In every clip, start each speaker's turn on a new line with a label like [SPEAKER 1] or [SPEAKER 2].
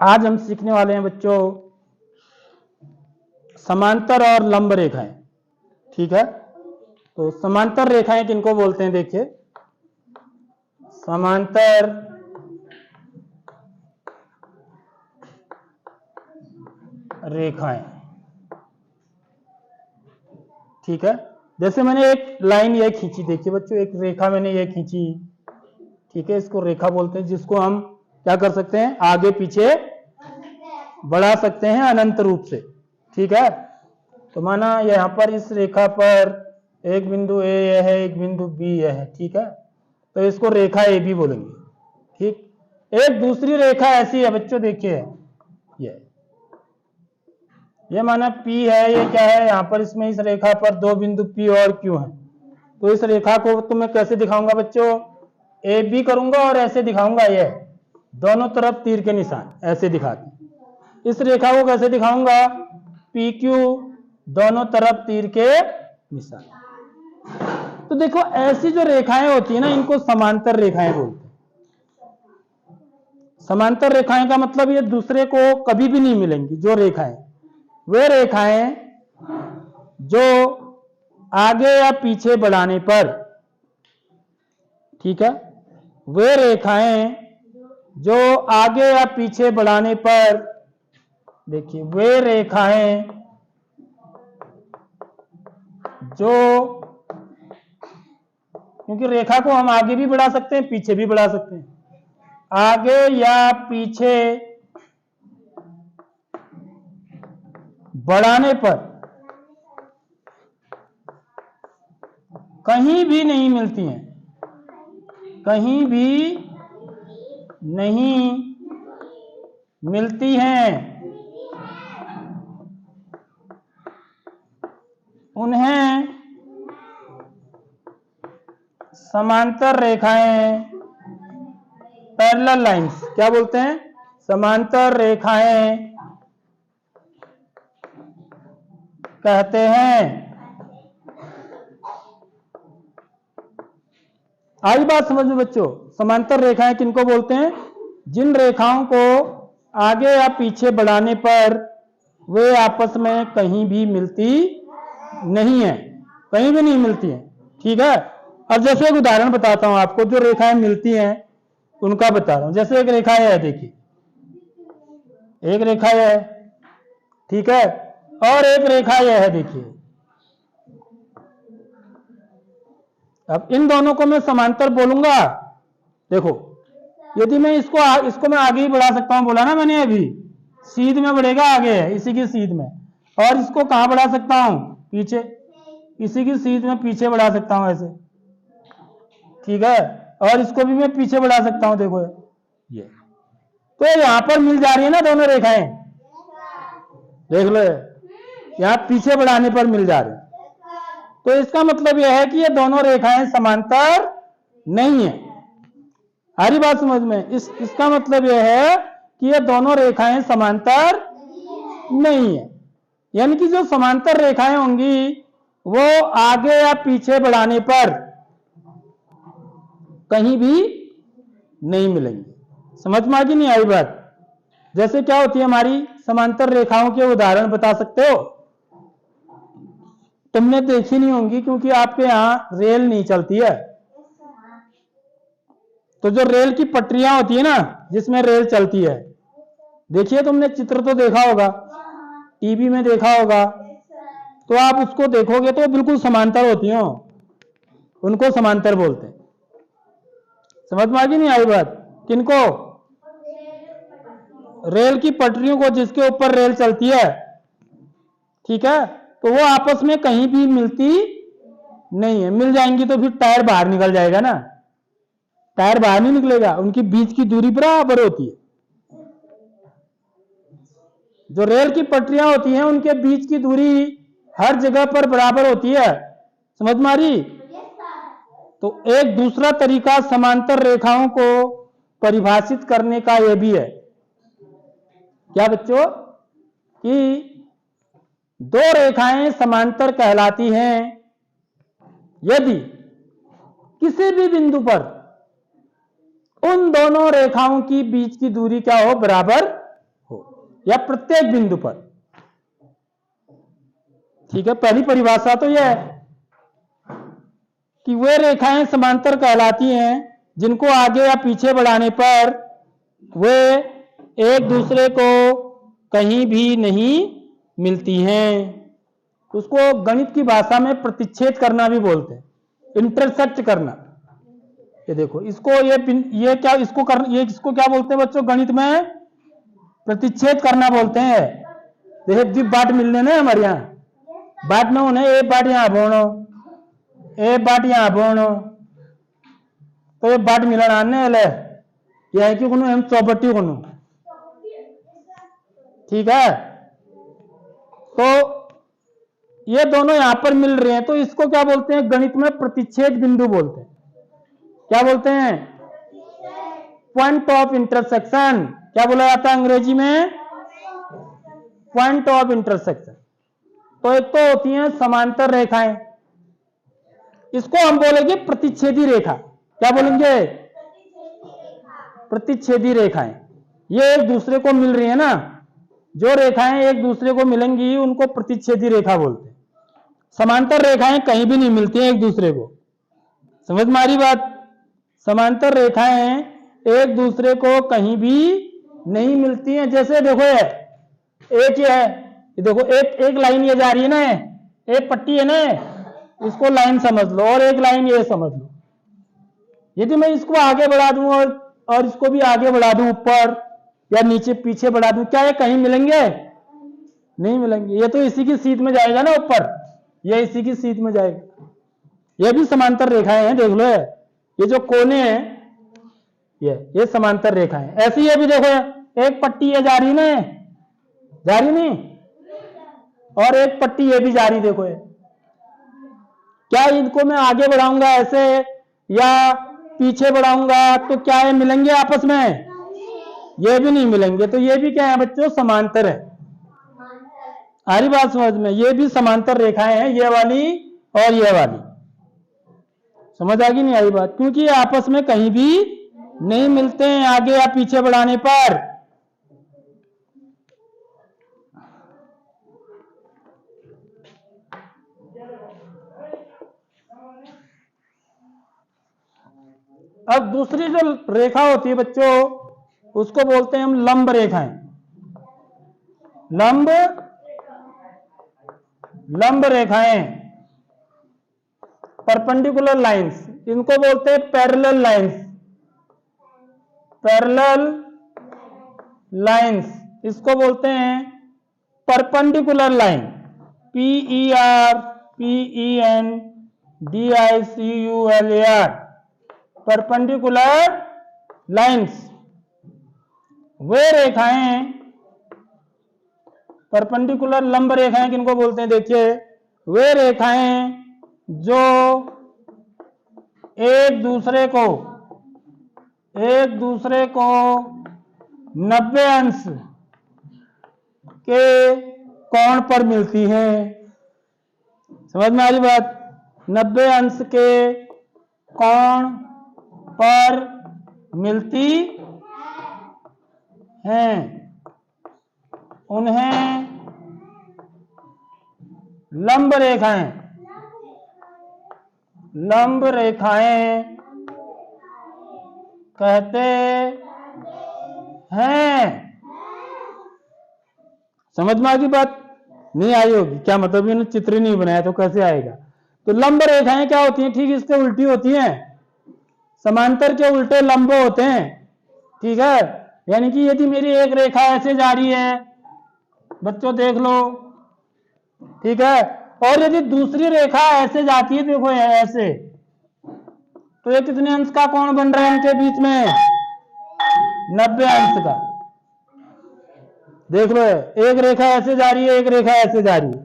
[SPEAKER 1] आज हम सीखने वाले हैं बच्चों समांतर और लंब रेखाएं। ठीक है, तो समांतर रेखाएं किनको बोलते हैं? देखिए, समांतर रेखाएं। ठीक है, जैसे मैंने एक लाइन ये खींची, देखिए बच्चों, एक रेखा मैंने ये खींची। ठीक है, इसको रेखा बोलते हैं, जिसको हम क्या कर सकते हैं? आगे पीछे बढ़ा सकते हैं अनंत रूप से। ठीक है, तो माना यहां पर इस रेखा पर एक बिंदु ए यह है, एक बिंदु बी यह है। ठीक है, तो इसको रेखा ए बी बोलेंगे। ठीक, एक दूसरी रेखा ऐसी है बच्चों, देखिए ये माना P है, ये क्या है? यहां पर इसमें इस रेखा पर दो बिंदु P और Q है। तो इस रेखा को तो मैं कैसे दिखाऊंगा बच्चों? ए बी करूंगा और ऐसे दिखाऊंगा, ये दोनों तरफ तीर के निशान ऐसे दिखाते। इस रेखा को कैसे दिखाऊंगा? पी क्यू दोनों तरफ तीर के निशान। तो देखो, ऐसी जो रेखाएं होती है ना, इनको समांतर रेखाएं बोलते हैं। समांतर रेखाएं का मतलब ये दूसरे को कभी भी नहीं मिलेंगी। जो रेखाएं, वे रेखाएं जो आगे या पीछे बढ़ाने पर, ठीक है, वे रेखाएं जो आगे या पीछे बढ़ाने पर, देखिए वे रेखाएं जो, क्योंकि रेखा को हम आगे भी बढ़ा सकते हैं, पीछे भी बढ़ा सकते हैं। आगे या पीछे बढ़ाने पर कहीं भी नहीं मिलती हैं, कहीं भी नहीं मिलती हैं, उन्हें समांतर रेखाएं, पैरेलल लाइंस क्या बोलते हैं? समांतर रेखाएं कहते हैं। आई बात समझ में बच्चों? समांतर रेखाएं किनको बोलते हैं? जिन रेखाओं को आगे या पीछे बढ़ाने पर वे आपस में कहीं भी मिलती नहीं है, कहीं भी नहीं मिलती है। ठीक है, अब जैसे एक उदाहरण बताता हूं आपको, जो रेखाएं मिलती हैं उनका बता रहा हूं। जैसे एक रेखा है, देखिए एक रेखा है, ठीक है, और एक रेखा यह है, देखिए। अब इन दोनों को मैं समांतर बोलूंगा। देखो, यदि मैं इसको मैं आगे ही बढ़ा सकता हूं, बोला ना मैंने अभी, सीध में बढ़ेगा, आगे है इसी की सीध में। और इसको कहां बढ़ा सकता हूं? पीछे, इसी की सीध में पीछे बढ़ा सकता हूं ऐसे। ठीक है, और इसको भी मैं पीछे बढ़ा सकता हूं, देखो ये। तो यहां पर मिल जा रही है ना दोनों रेखाएं, देख लो, यहां पीछे बढ़ाने पर मिल जा रही है। तो इसका मतलब यह है कि ये दोनों रेखाएं समांतर नहीं है। हरी बात समझ में? इसका मतलब यह है कि ये दोनों रेखाएं समांतर नहीं है। यानी कि जो समांतर रेखाएं होंगी वो आगे या पीछे बढ़ाने पर कहीं भी नहीं मिलेंगी। समझ में आ गई नहीं आई बात? जैसे क्या होती है हमारी समांतर रेखाओं के उदाहरण बता सकते हो? तुमने देखी नहीं होंगी क्योंकि आपके यहां रेल नहीं चलती है। तो जो रेल की पटरियां होती है ना, जिसमें रेल चलती है, देखिए तुमने चित्र तो देखा होगा, टीवी में देखा होगा, तो आप उसको देखोगे तो बिल्कुल समांतर होती हो, उनको समांतर बोलते हैं। समझ में आ गई नहीं आई बात? किनको? रेल की पटरियों को, जिसके ऊपर रेल चलती है। ठीक है, तो वो आपस में कहीं भी मिलती नहीं है। मिल जाएंगी तो फिर टायर बाहर निकल जाएगा ना, टायर बाहर नहीं निकलेगा, उनकी बीच की दूरी बराबर होती है। जो रेल की पटरियां होती हैं उनके बीच की दूरी हर जगह पर बराबर होती है। समझ में आ रही? तो एक दूसरा तरीका समांतर रेखाओं को परिभाषित करने का यह भी है, क्या बच्चों, कि दो रेखाएं समांतर कहलाती हैं यदि किसी भी बिंदु पर उन दोनों रेखाओं की बीच की दूरी क्या हो? बराबर या प्रत्येक बिंदु पर। ठीक है, पहली परिभाषा तो यह है कि वे रेखाएं समांतर कहलाती हैं जिनको आगे या पीछे बढ़ाने पर वे एक दूसरे को कहीं भी नहीं मिलती हैं। उसको गणित की भाषा में प्रतिच्छेद करना भी बोलते हैं, इंटरसेक्ट करना। ये देखो, इसको ये क्या इसको क्या बोलते हैं बच्चों? गणित में प्रतिच्छेद करना बोलते हैं। जैसे द्विप बाट मिलने ना हमारे यहाँ बाट में उन्हें एक बाट यहाँ बोनो, एक बाट यहाँ बोनो, तो ये बाट मिलन आने वाले यह कि हम चौपट्टी को। ठीक है, तो ये दोनों यहां पर मिल रहे हैं, तो इसको क्या बोलते हैं? गणित में प्रतिच्छेद बिंदु बोलते हैं। क्या बोलते हैं? Point of intersection. क्या बोला जाता है अंग्रेजी में? Point of intersection. तो एक तो होती हैं समांतर रेखाएं, इसको हम बोलेंगे प्रतिच्छेदी रेखा। क्या बोलेंगे? प्रतिच्छेदी रेखाएं। ये एक दूसरे को मिल रही है ना, जो रेखाएं एक दूसरे को मिलेंगी उनको प्रतिच्छेदी रेखा बोलते हैं। समांतर रेखाएं कहीं भी नहीं मिलती हैं एक दूसरे को। समझ में आ रही बात? समांतर रेखाएं एक दूसरे को कहीं भी नहीं मिलती हैं। जैसे देखो एक ये है, ये देखो एक लाइन ये जा रही है ना, एक पट्टी है ना, इसको लाइन समझ लो, और एक लाइन ये समझ लो। यदि मैं इसको आगे बढ़ा दूं और इसको भी आगे बढ़ा दूं, ऊपर या नीचे पीछे बढ़ा दूं, क्या ये कहीं मिलेंगे? नहीं मिलेंगे। ये तो इसी की सीध में जाएगा ना ऊपर, ये इसी की सीध में जाएगा। ये भी समांतर रेखाएं हैं, देख लो। ये जो कोने हैं ये समांतर रेखाएं। ऐसी ये भी देखो, एक पट्टी ये जा रही ना, जा रही नहीं, और एक पट्टी ये भी जा रही। देखो क्या इनको मैं आगे बढ़ाऊंगा ऐसे या पीछे बढ़ाऊंगा तो क्या ये मिलेंगे आपस में? ये भी नहीं मिलेंगे। तो ये भी क्या है बच्चों? समांतर है। आ रही बात समझ में? ये भी समांतर रेखाएं हैं, ये वाली और ये वाली। समझ आ गई नहीं आई बात? क्योंकि ये आपस में कहीं भी नहीं मिलते हैं आगे या पीछे बढ़ाने पर। अब दूसरी जो रेखा होती है बच्चों, उसको बोलते हैं हम लंब रेखाएं। लंब रेखाएं, परपेंडिकुलर लाइंस, इनको बोलते हैं पैरेलल लाइंस। पैरेलल लाइंस, इसको बोलते हैं perpendicular line. PERPENDICULAR, perpendicular lines. वे रेखाएं, परपेंडिकुलर लंब रेखाएं किनको बोलते हैं? देखिए, वे रेखाएं जो एक दूसरे को 90 अंश के कोण पर मिलती हैं। समझ में आ रही बात? 90 अंश के कोण पर मिलती हैं, उन्हें लंब रेखाएं कहते हैं। समझ में आ गई बात? नहीं आई होगी? क्या मतलब? इन्होंने चित्र नहीं बनाया तो कैसे आएगा? तो लंब रेखाएं क्या होती हैं? ठीक इसके उल्टी होती हैं। समांतर के उल्टे लंब होते हैं। ठीक है, यानी कि यदि मेरी एक रेखा ऐसे जा रही है बच्चों, देख लो, ठीक है, और यदि दूसरी रेखा ऐसे जाती है, देखो ऐसे, तो ये कितने अंश का कोण बन रहा है इनके बीच में? 90 अंश का। देख लो, एक रेखा ऐसे जा रही है, एक रेखा ऐसे जा रही है,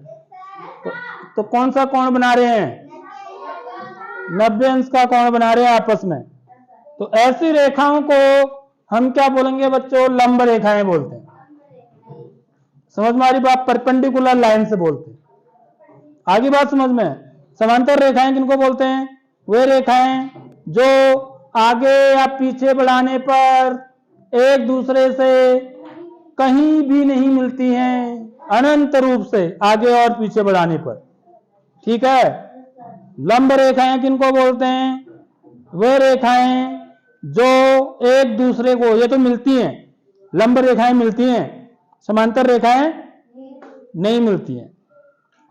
[SPEAKER 1] तो कौन सा कोण बना रहे हैं? 90 अंश का कोण बना रहे हैं आपस में। तो ऐसी रेखाओं को हम क्या बोलेंगे बच्चों? लंब रेखाएं बोलते हैं। समझ में आ रही बात? परपेंडिकुलर लाइन से बोलते हैं। आगे बात समझ में? समांतर रेखाएं किनको बोलते हैं? वे रेखाएं जो आगे या पीछे बढ़ाने पर एक दूसरे से कहीं भी नहीं मिलती हैं अनंत रूप से आगे और पीछे बढ़ाने पर। ठीक है। लंब रेखाएं किनको बोलते हैं? वे रेखाएं जो एक दूसरे को, ये तो मिलती हैं, लंब रेखाएं मिलती हैं, समांतर रेखाएं नहीं मिलती हैं।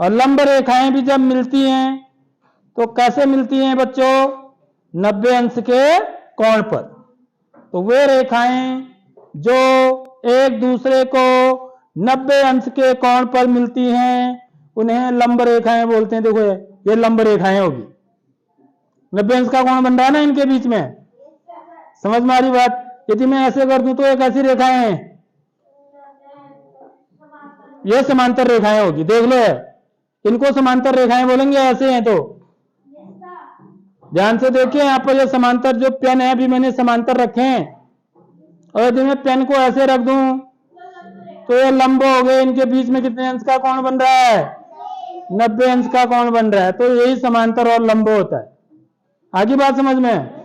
[SPEAKER 1] और लंब रेखाएं भी जब मिलती हैं तो कैसे मिलती हैं बच्चों? 90 अंश के कोण पर। तो वे रेखाएं जो एक दूसरे को 90 अंश के कोण पर मिलती हैं उन्हें लंब रेखाएं बोलते हैं। देखो ये लंब रेखाएं होगी, 90 अंश का कोण बन रहा है ना इनके बीच में। समझ में आ रही बात? यदि मैं ऐसे कर दूं तो एक ऐसी रेखाएं हैं, ये समांतर रेखाएं होगी। देख लो इनको समांतर रेखाएं बोलेंगे, ऐसे हैं तो। ध्यान से देखिए यहाँ पर ये समांतर जो पेन है अभी मैंने समांतर रखे हैं, और यदि मैं पेन को ऐसे रख दूं तो ये लंब हो गए। इनके बीच में कितने अंश का कोण बन रहा है? 90 अंश का कोण बन रहा है। तो यही समांतर और लंब होता है। आगे बात समझ में?